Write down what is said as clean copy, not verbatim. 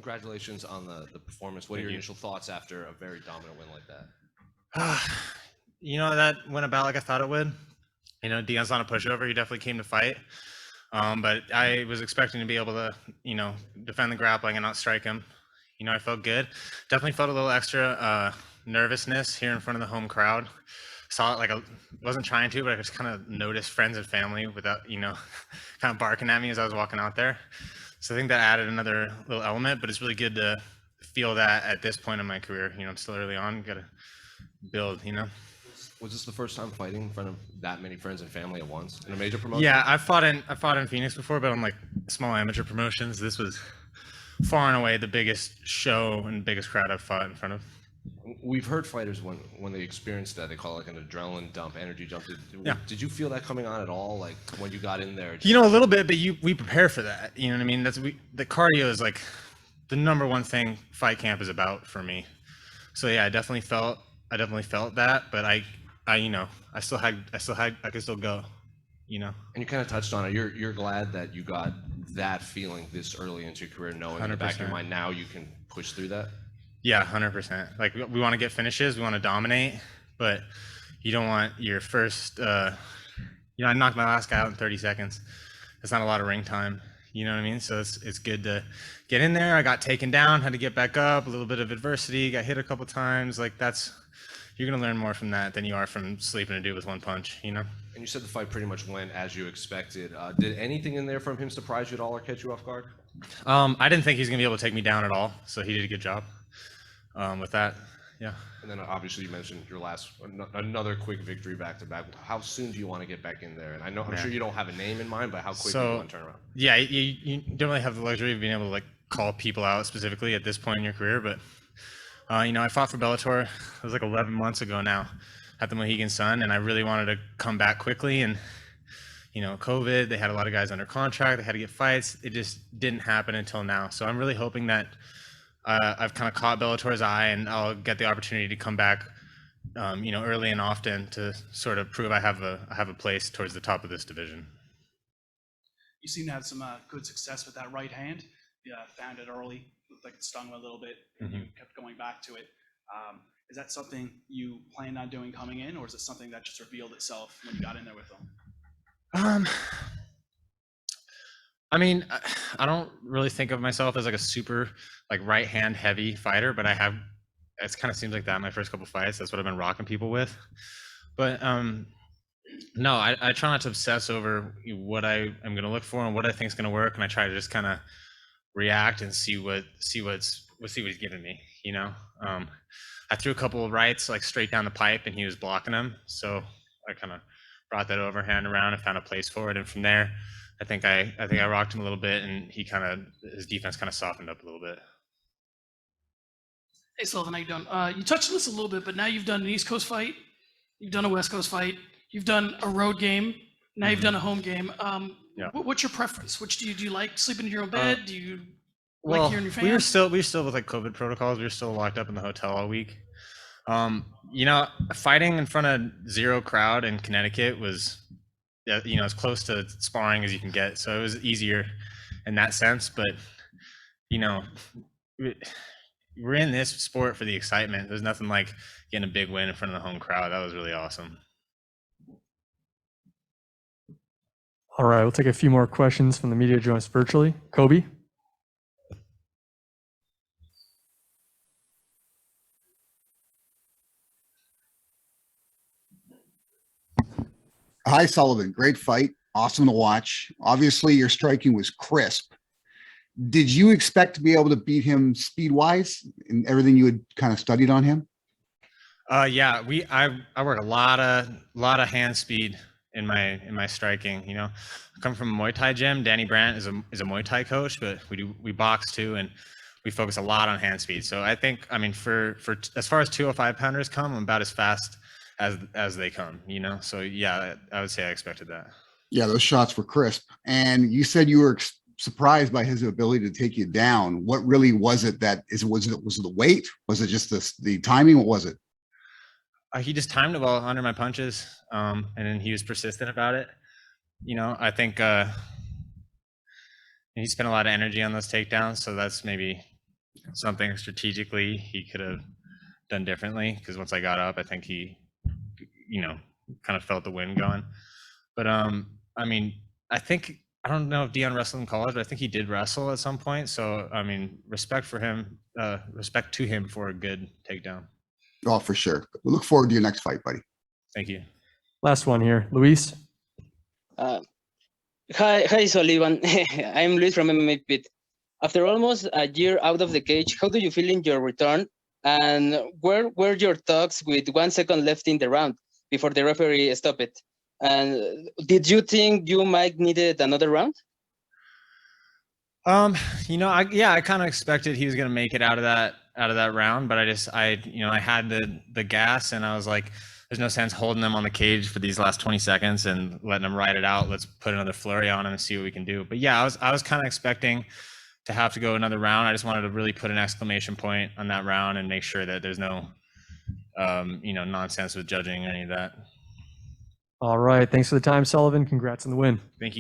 Congratulations on the performance. What are your initial thoughts after a very dominant win like that? That went about like I thought it would. Deon's not a pushover. He definitely came to fight. But I was expecting to be able to, defend the grappling and not strike him. I felt good. Definitely felt a little extra nervousness here in front of the home crowd. Saw it like I wasn't trying to, but I just kind of noticed friends and family without, kind of barking at me as I was walking out there. So I think that added another little element, but it's really good to feel that at this point in my career. I'm still early on, got to build, Was this the first time fighting in front of that many friends and family at once in a major promotion? Yeah, I fought in Phoenix before, but on like small amateur promotions. This was far and away the biggest show and biggest crowd I've fought in front of. We've heard fighters when they experience that, they call it like an adrenaline dump, energy jump. Did you feel that coming on at all, like when you got in there? A little bit, but we prepare for that. You know what I mean? The cardio is like the number one thing fight camp is about for me. So yeah, I definitely felt that, but I could still go. And you kind of touched on it. You're glad that you got that feeling this early into your career, knowing in the back of your mind now you can push through that. Yeah, 100%. Like we want to get finishes, we want to dominate, but you don't want your first. I knocked my last guy out in 30 seconds. That's not a lot of ring time. You know what I mean? So it's good to get in there. I got taken down, had to get back up. A little bit of adversity, got hit a couple times. Like you're gonna learn more from that than you are from sleeping a dude with one punch. And you said the fight pretty much went as you expected. Did anything in there from him surprise you at all or catch you off guard? I didn't think he was gonna be able to take me down at all, so he did a good job with that. Yeah. And then obviously you mentioned your another quick victory back to back. How soon do you want to get back in there? And I'm sure you don't have a name in mind, but how quick do you want to turn around? Yeah, you don't really have the luxury of being able to like call people out specifically at this point in your career, but I fought for Bellator. It was like 11 months ago now at the Mohegan Sun, and I really wanted to come back quickly. And COVID, they had a lot of guys under contract. They had to get fights. It just didn't happen until now. So I'm really hoping that I've kind of caught Bellator's eye, and I'll get the opportunity to come back, early and often to sort of prove I have a place towards the top of this division. You seem to have some good success with that right hand. Yeah, found it early. Looked like it stung a little bit, and you kept going back to it. Is that something you planned on doing coming in, or is it something that just revealed itself when you got in there with them? I mean, I don't really think of myself as like a super like right hand heavy fighter, but it kind of seems like that in my first couple fights. That's what I've been rocking people with. But no, I try not to obsess over what I am going to look for and what I think is going to work, and I try to just kind of react and see what's giving me. I threw a couple of rights like straight down the pipe, and he was blocking them, so I kind of brought that overhand around and found a place for it, and from there I think I rocked him a little bit, and his defense kind of softened up a little bit. Hey Sullivan, how you doing? You touched on this a little bit, but now you've done an East Coast fight, you've done a West Coast fight, you've done a road game, now you've done a home game. What's your preference? Which do you like sleeping in your own bed? Do you like hearing your fans? We were still with like COVID protocols. We were still locked up in the hotel all week. Fighting in front of zero crowd in Connecticut was, as close to sparring as you can get. So it was easier in that sense. But, we're in this sport for the excitement. There's nothing like getting a big win in front of the home crowd. That was really awesome. All right, we'll take a few more questions from the media joining us virtually. Kobe. Hi, Sullivan. Great fight. Awesome to watch. Obviously, your striking was crisp. Did you expect to be able to beat him speed-wise in everything you had kind of studied on him? Yeah, I work a lot of hand speed in my striking. I come from a Muay Thai gym. Danny Brandt is a Muay Thai coach, but we box too, and we focus a lot on hand speed. So I think, for as far as 205 pounders come, I'm about as fast as they come. So yeah, I would say I expected that. Yeah, those shots were crisp, and you said you were surprised by his ability to take you down. What really was it? Was it the weight? Was it just the timing? What was it? He just timed it well under my punches, and then he was persistent about it. I think he spent a lot of energy on those takedowns, so that's maybe something strategically he could have done differently, because once I got up, I think he, kind of felt the wind going. But I mean, I don't know if Deon wrestled in college, but I think he did wrestle at some point. So I mean, respect to him for a good takedown. Oh, for sure. We look forward to your next fight, buddy. Thank you. Last one here, Luis. Hi, Sullivan. I'm Luis from MMA Pit. After almost a year out of the cage, how do you feel in your return? And where were your talks with 1 second left in the round before the referee stopped it? And did you think you might needed another round? I kind of expected he was going to make it out of that round, but I had the gas, and I was like, there's no sense holding him on the cage for these last 20 seconds and letting him ride it out. Let's put another flurry on him and see what we can do. But yeah, I was kind of expecting to have to go another round. I just wanted to really put an exclamation point on that round and make sure that there's no, nonsense with judging or any of that. All right. Thanks for the time, Sullivan. Congrats on the win. Thank you.